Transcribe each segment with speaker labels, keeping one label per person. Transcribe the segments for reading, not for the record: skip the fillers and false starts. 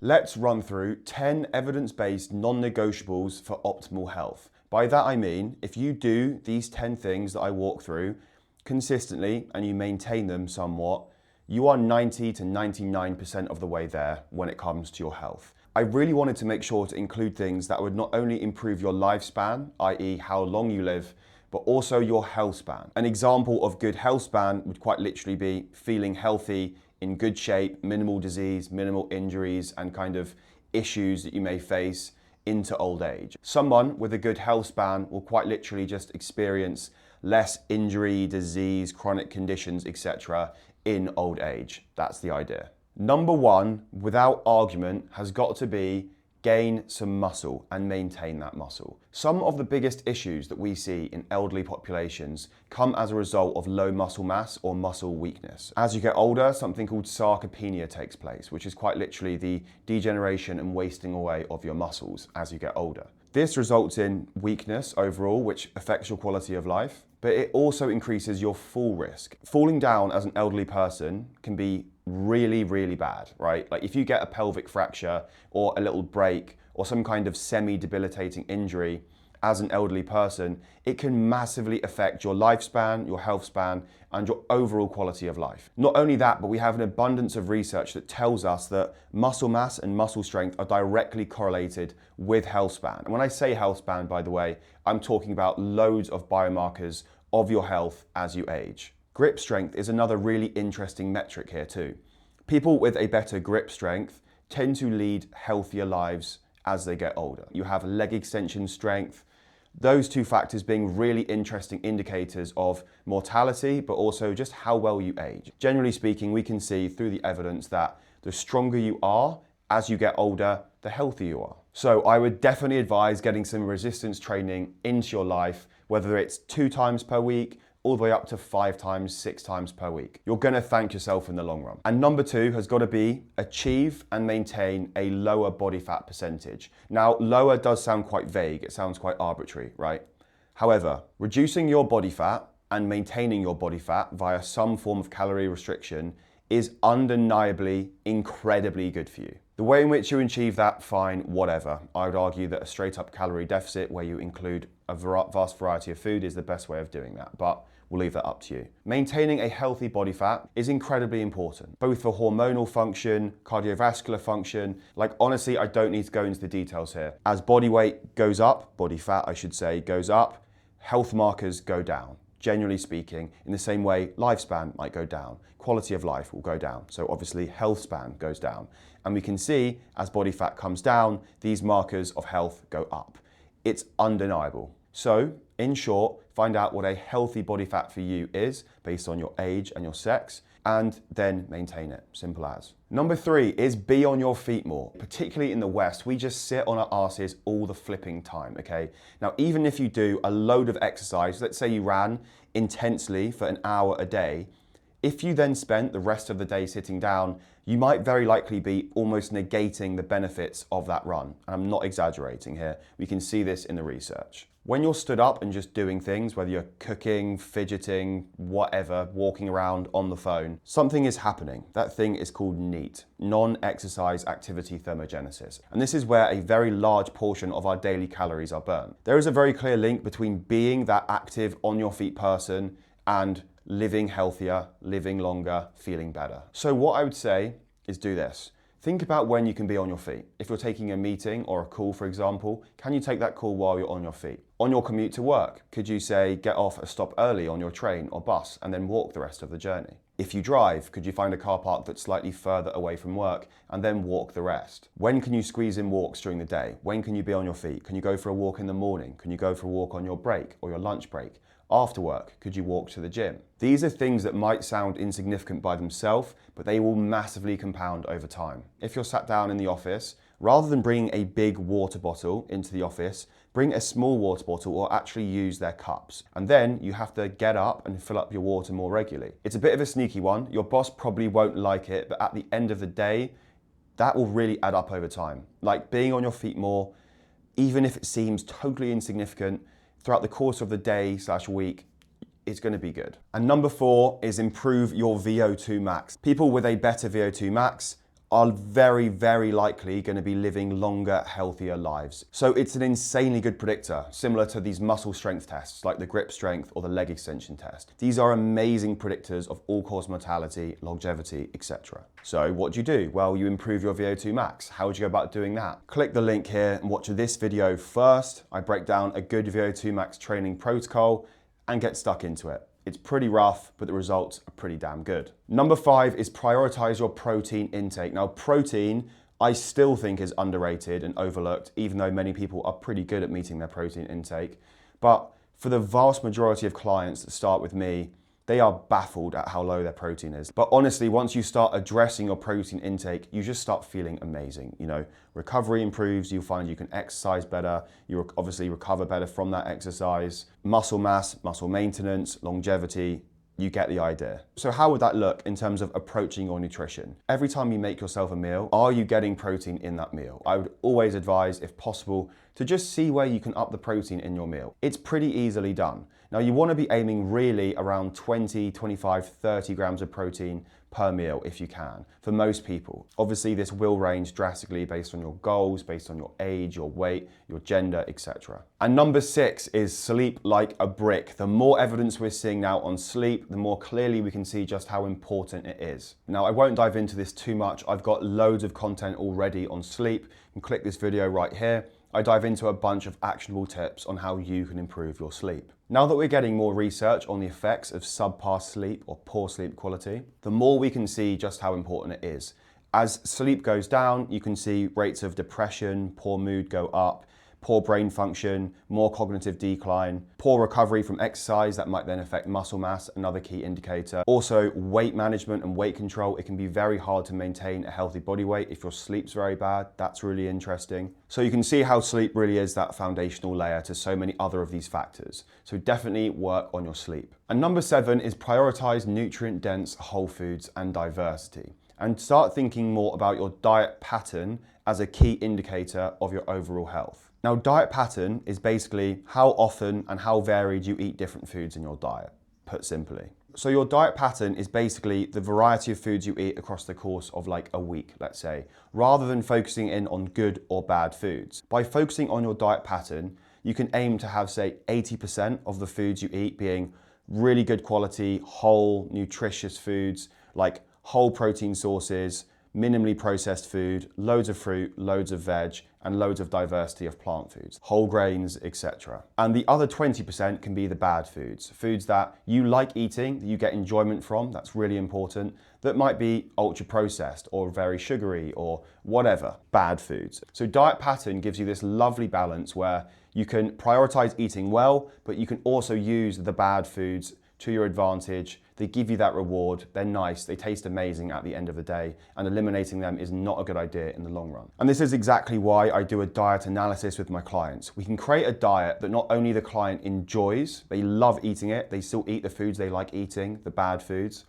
Speaker 1: Let's run through 10 evidence-based non-negotiables for optimal health. By that I mean, if you do these 10 things that I walk through consistently and you maintain them somewhat, you are 90 to 99% of the way there when it comes to your health. I really wanted to make sure to include things that would not only improve your lifespan, i.e. how long you live, but also your health span. An example of good health span would quite literally be feeling healthy, in good shape, minimal disease, minimal injuries, and kind of issues that you may face into old age. Someone with a good health span will quite literally just experience less injury, disease, chronic conditions, etc. in old age. That's the idea. Number one, without argument, has got to be gain some muscle and maintain that muscle. Some of the biggest issues that we see in elderly populations come as a result of low muscle mass or muscle weakness. As you get older, something called sarcopenia takes place, which is quite literally the degeneration and wasting away of your muscles as you get older. This results in weakness overall, which affects your quality of life, but it also increases your fall risk. Falling down as an elderly person can be really, really bad, right? Like if you get a pelvic fracture or a little break or some kind of semi-debilitating injury as an elderly person, it can massively affect your lifespan, your health span, and your overall quality of life. Not only that, but we have an abundance of research that tells us that muscle mass and muscle strength are directly correlated with health span. And when I say health span, by the way, I'm talking about loads of biomarkers of your health as you age. Grip strength is another really interesting metric here too. People with a better grip strength tend to lead healthier lives as they get older. You have leg extension strength, those two factors being really interesting indicators of mortality, but also just how well you age. Generally speaking, we can see through the evidence that the stronger you are as you get older, the healthier you are. So I would definitely advise getting some resistance training into your life, whether it's 2 times per week, all the way up to 5 times, 6 times per week. You're gonna thank yourself in the long run. And number 2 has got to be achieve and maintain a lower body fat percentage. Now, lower does sound quite vague. It sounds quite arbitrary, right? However, reducing your body fat and maintaining your body fat via some form of calorie restriction is undeniably incredibly good for you. The way in which you achieve that, fine, whatever. I would argue that a straight up calorie deficit where you include a vast variety of food is the best way of doing that, but we'll leave that up to you. Maintaining a healthy body fat is incredibly important, both for hormonal function, cardiovascular function. Like honestly, I don't need to go into the details here. As body weight goes up, body fat I should say, goes up, health markers go down. Generally speaking, in the same way lifespan might go down, quality of life will go down. So obviously health span goes down. And we can see as body fat comes down, these markers of health go up. It's undeniable. So in short, find out what a healthy body fat for you is based on your age and your sex, and then maintain it, simple as. Number 3 is be on your feet more. Particularly in the West, we just sit on our asses all the flipping time, okay? Now, even if you do a load of exercise, let's say you ran intensely for an hour a day, if you then spent the rest of the day sitting down, you might very likely be almost negating the benefits of that run. And I'm not exaggerating here. We can see this in the research. When you're stood up and just doing things, whether you're cooking, fidgeting, whatever, walking around on the phone, something is happening. That thing is called NEAT, non-exercise activity thermogenesis. And this is where a very large portion of our daily calories are burned. There is a very clear link between being that active on your feet person and living healthier, living longer, feeling better. So what I would say is do this. Think about when you can be on your feet. If you're taking a meeting or a call, for example, can you take that call while you're on your feet? On your commute to work, could you say get off a stop early on your train or bus and then walk the rest of the journey? If you drive, could you find a car park that's slightly further away from work and then walk the rest? When can you squeeze in walks during the day? When can you be on your feet? Can you go for a walk in the morning? Can you go for a walk on your break or your lunch break? After work, could you walk to the gym? These are things that might sound insignificant by themselves, but they will massively compound over time. If you're sat down in the office, rather than bringing a big water bottle into the office, bring a small water bottle or actually use their cups. And then you have to get up and fill up your water more regularly. It's a bit of a sneaky one. Your boss probably won't like it, but at the end of the day, that will really add up over time. Like being on your feet more, even if it seems totally insignificant, throughout the course of the day/week, it's going to be good. And number 4 is improve your VO2 max. People with a better VO2 max are very, very likely going to be living longer, healthier lives. So it's an insanely good predictor, similar to these muscle strength tests like the grip strength or the leg extension test. These are amazing predictors of all-cause mortality, longevity, etc. So what do? Well, you improve your VO2 max. How would you go about doing that? Click the link here and watch this video first. I break down a good VO2 max training protocol and get stuck into it. It's pretty rough, but the results are pretty damn good. Number 5 is prioritize your protein intake. Now, protein, I still think is underrated and overlooked, even though many people are pretty good at meeting their protein intake. But for the vast majority of clients that start with me, they are baffled at how low their protein is. But honestly, once you start addressing your protein intake, you just start feeling amazing. You know, recovery improves, you'll find you can exercise better, you obviously recover better from that exercise. Muscle mass, muscle maintenance, longevity, you get the idea. So how would that look in terms of approaching your nutrition? Every time you make yourself a meal, are you getting protein in that meal? I would always advise, if possible, to just see where you can up the protein in your meal. It's pretty easily done. Now, you want to be aiming really around 20, 25, 30 grams of protein per meal if you can, for most people. Obviously, this will range drastically based on your goals, based on your age, your weight, your gender, etc. And number 6 is sleep like a brick. The more evidence we're seeing now on sleep, the more clearly we can see just how important it is. Now, I won't dive into this too much. I've got loads of content already on sleep. You can click this video right here. I dive into a bunch of actionable tips on how you can improve your sleep. Now that we're getting more research on the effects of subpar sleep or poor sleep quality, the more we can see just how important it is. As sleep goes down, you can see rates of depression, poor mood go up, poor brain function, more cognitive decline, poor recovery from exercise that might then affect muscle mass, another key indicator. Also, weight management and weight control. It can be very hard to maintain a healthy body weight if your sleep's very bad. That's really interesting. So you can see how sleep really is that foundational layer to so many other of these factors. So definitely work on your sleep. And number 7 is prioritize nutrient-dense whole foods and diversity. And start thinking more about your diet pattern as a key indicator of your overall health. Now, diet pattern is basically how often and how varied you eat different foods in your diet, put simply. So your diet pattern is basically the variety of foods you eat across the course of like a week, let's say, rather than focusing in on good or bad foods. By focusing on your diet pattern, you can aim to have, say, 80% of the foods you eat being really good quality, whole, nutritious foods, like whole protein sources, minimally processed food, loads of fruit, loads of veg, and loads of diversity of plant foods, whole grains, etc. And the other 20% can be the bad foods, foods that you like eating, that you get enjoyment from, that's really important, that might be ultra processed or very sugary or whatever, bad foods. So diet pattern gives you this lovely balance where you can prioritize eating well, but you can also use the bad foods to your advantage. They give you that reward, they're nice, they taste amazing at the end of the day, and eliminating them is not a good idea in the long run. And this is exactly why I do a diet analysis with my clients. We can create a diet that not only the client enjoys, they love eating it, they still eat the foods they like eating, the bad foods,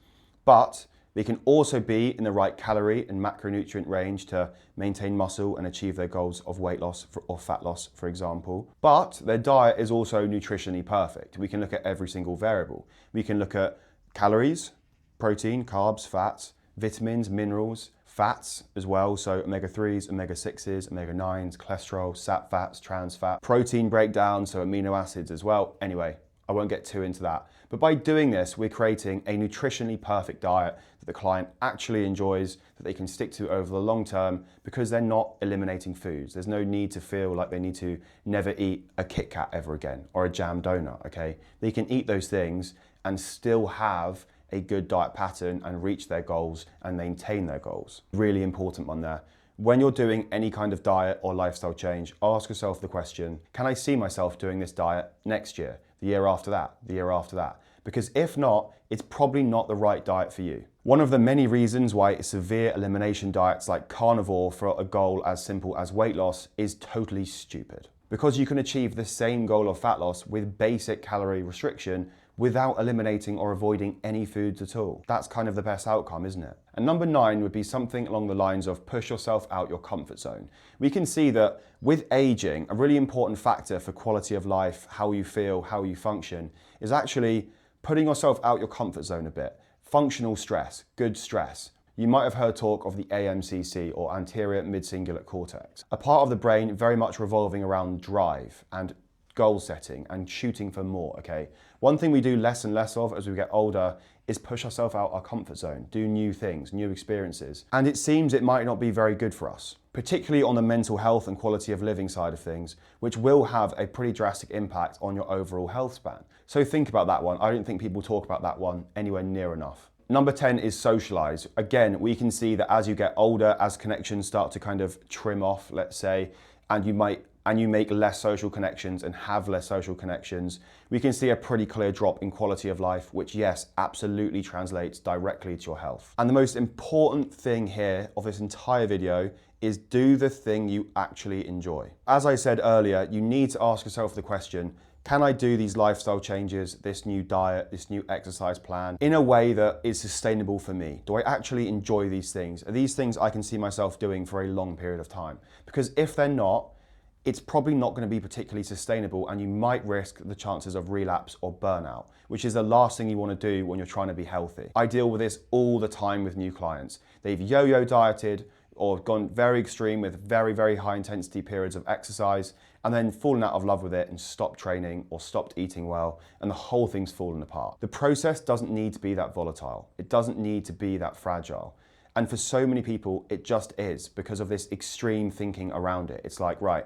Speaker 1: but they can also be in the right calorie and macronutrient range to maintain muscle and achieve their goals of weight loss or fat loss, for example. But their diet is also nutritionally perfect. We can look at every single variable. We can look at calories, protein, carbs, fats, vitamins, minerals, fats as well, so omega-3s, omega-6s, omega-9s, cholesterol, sat fats, trans fat, protein breakdown, so amino acids as well. Anyway, I won't get too into that. But by doing this, we're creating a nutritionally perfect diet that the client actually enjoys, that they can stick to over the long term because they're not eliminating foods. There's no need to feel like they need to never eat a Kit Kat ever again or a jam donut, okay? They can eat those things and still have a good diet pattern and reach their goals and maintain their goals. Really important one there. When you're doing any kind of diet or lifestyle change, ask yourself the question, can I see myself doing this diet next year, the year after that, the year after that? Because if not, it's probably not the right diet for you. One of the many reasons why severe elimination diets like carnivore for a goal as simple as weight loss is totally stupid. Because you can achieve the same goal of fat loss with basic calorie restriction without eliminating or avoiding any foods at all. That's kind of the best outcome, isn't it? And number 9 would be something along the lines of push yourself out your comfort zone. We can see that with aging, a really important factor for quality of life, how you feel, how you function, is actually putting yourself out your comfort zone a bit. Functional stress, good stress. you might have heard talk of the AMCC, or anterior mid-cingulate cortex, a part of the brain very much revolving around drive and goal setting and shooting for more, okay? One thing we do less and less of as we get older is push ourselves out our comfort zone, do new things, new experiences. And it seems it might not be very good for us, particularly on the mental health and quality of living side of things, which will have a pretty drastic impact on your overall health span. So think about that one. I don't think people talk about that one anywhere near enough. Number 10 is socialize. Again, we can see that as you get older, as connections start to kind of trim off, let's say, and you make less social connections and have less social connections, we can see a pretty clear drop in quality of life, which yes, absolutely translates directly to your health. And the most important thing here of this entire video is do the thing you actually enjoy. As I said earlier, you need to ask yourself the question, can I do these lifestyle changes, this new diet, this new exercise plan in a way that is sustainable for me? Do I actually enjoy these things? Are these things I can see myself doing for a long period of time? Because if they're not, it's probably not going to be particularly sustainable, and you might risk the chances of relapse or burnout, which is the last thing you want to do when you're trying to be healthy. I deal with this all the time with new clients. They've yo-yo dieted or gone very extreme with very, very high intensity periods of exercise and then fallen out of love with it and stopped training or stopped eating well, and the whole thing's fallen apart. The process doesn't need to be that volatile. It doesn't need to be that fragile. And for so many people, it just is because of this extreme thinking around it. It's like, right,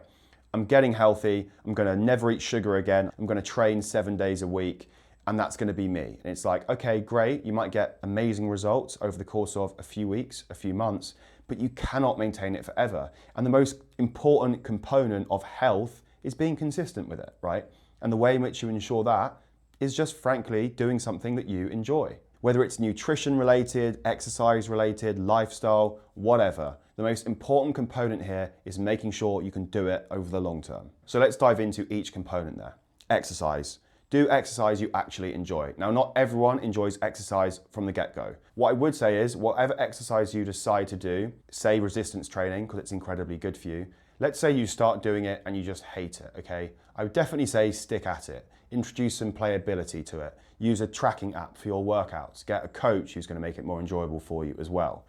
Speaker 1: I'm getting healthy, I'm gonna never eat sugar again, I'm gonna train 7 days a week, and that's gonna be me. And it's like, okay, great, you might get amazing results over the course of a few weeks, a few months, but you cannot maintain it forever. And the most important component of health is being consistent with it, right? And the way in which you ensure that is just frankly doing something that you enjoy. Whether it's nutrition related, exercise related, lifestyle, whatever. The most important component here is making sure you can do it over the long term. So let's dive into each component there. Exercise. Do exercise you actually enjoy. Now, not everyone enjoys exercise from the get-go. What I would say is, whatever exercise you decide to do, say resistance training, because it's incredibly good for you, let's say you start doing it and you just hate it, okay? I would definitely say stick at it. Introduce some playability to it. Use a tracking app for your workouts. Get a coach who's going to make it more enjoyable for you as well.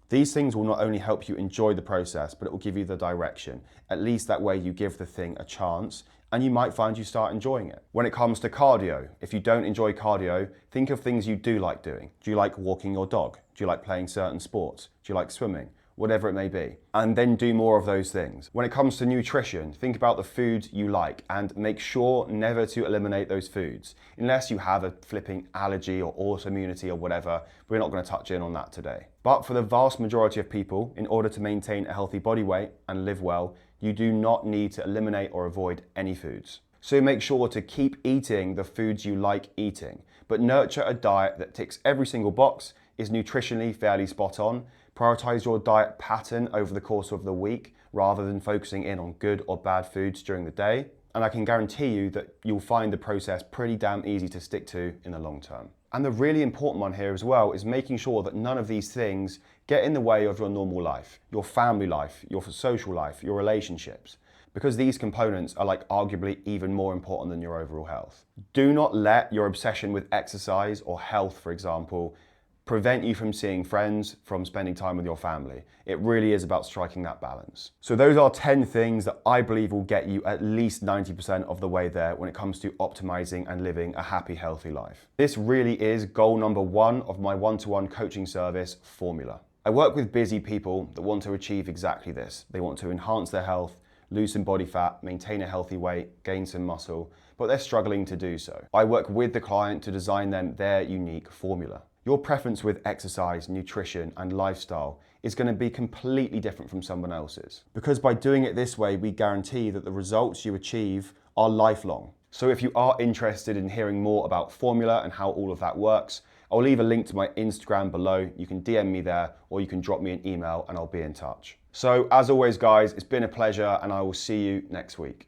Speaker 1: These things will not only help you enjoy the process, but it will give you the direction. At least that way you give the thing a chance, and you might find you start enjoying it. When it comes to cardio, if you don't enjoy cardio, think of things you do like doing. Do you like walking your dog? Do you like playing certain sports? Do you like swimming? Whatever it may be, and then do more of those things. When it comes to nutrition, think about the foods you like and make sure never to eliminate those foods. Unless you have a flipping allergy or autoimmunity or whatever, we're not going to touch in on that today. But for the vast majority of people, in order to maintain a healthy body weight and live well, you do not need to eliminate or avoid any foods. So make sure to keep eating the foods you like eating, but nurture a diet that ticks every single box, is nutritionally fairly spot on. Prioritize your diet pattern over the course of the week rather than focusing in on good or bad foods during the day. And I can guarantee you that you'll find the process pretty damn easy to stick to in the long term. And the really important one here as well is making sure that none of these things get in the way of your normal life, your family life, your social life, your relationships, because these components are like arguably even more important than your overall health. Do not let your obsession with exercise or health, for example, prevent you from seeing friends, from spending time with your family. It really is about striking that balance. So those are 10 things that I believe will get you at least 90% of the way there when it comes to optimizing and living a happy, healthy life. This really is goal number 1 of my one-to-one coaching service, Formula. I work with busy people that want to achieve exactly this. They want to enhance their health, lose some body fat, maintain a healthy weight, gain some muscle, but they're struggling to do so. I work with the client to design them their unique formula. Your preference with exercise, nutrition, and lifestyle is going to be completely different from someone else's. Because by doing it this way, we guarantee that the results you achieve are lifelong. So if you are interested in hearing more about Formula and how all of that works, I'll leave a link to my Instagram below. You can DM me there, or you can drop me an email and I'll be in touch. So as always, guys, it's been a pleasure, and I will see you next week.